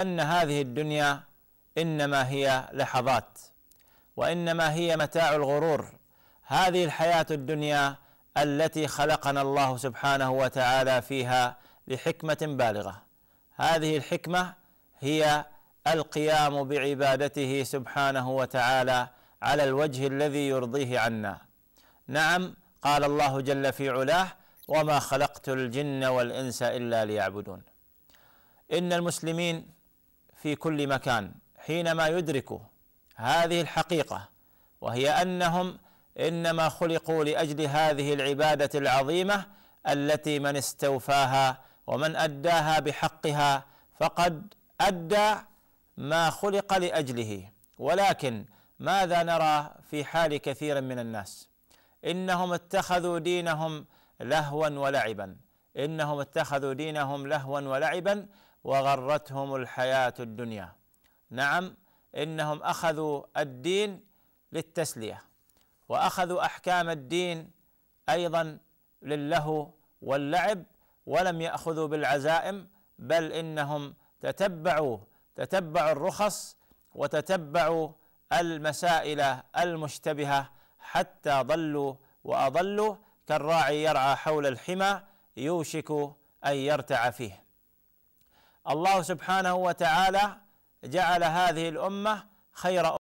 أن هذه الدنيا إنما هي لحظات، وإنما هي متاع الغرور. هذه الحياة الدنيا التي خلقنا الله سبحانه وتعالى فيها لحكمة بالغة، هذه الحكمة هي القيام بعبادته سبحانه وتعالى على الوجه الذي يرضيه عنا. نعم، قال الله جل في علاه: وما خلقت الجن والإنس إلا ليعبدون. إن المسلمين في كل مكان حينما يدركوا هذه الحقيقة، وهي أنهم إنما خلقوا لأجل هذه العبادة العظيمة التي من استوفاها ومن أداها بحقها فقد أدى ما خلق لأجله. ولكن ماذا نرى في حال كثير من الناس؟ إنهم اتخذوا دينهم لهوا ولعبا، إنهم اتخذوا دينهم لهوا ولعبا وغرتهم الحياة الدنيا. نعم، إنهم أخذوا الدين للتسلية، وأخذوا أحكام الدين أيضا للهو واللعب، ولم يأخذوا بالعزائم، بل إنهم تتبعوا الرخص وتتبعوا المسائل المشتبهة حتى ضلوا وأضلوا، كالراعي يرعى حول الحمى يوشك أن يرتع فيه. الله سبحانه وتعالى جعل هذه الأمة خير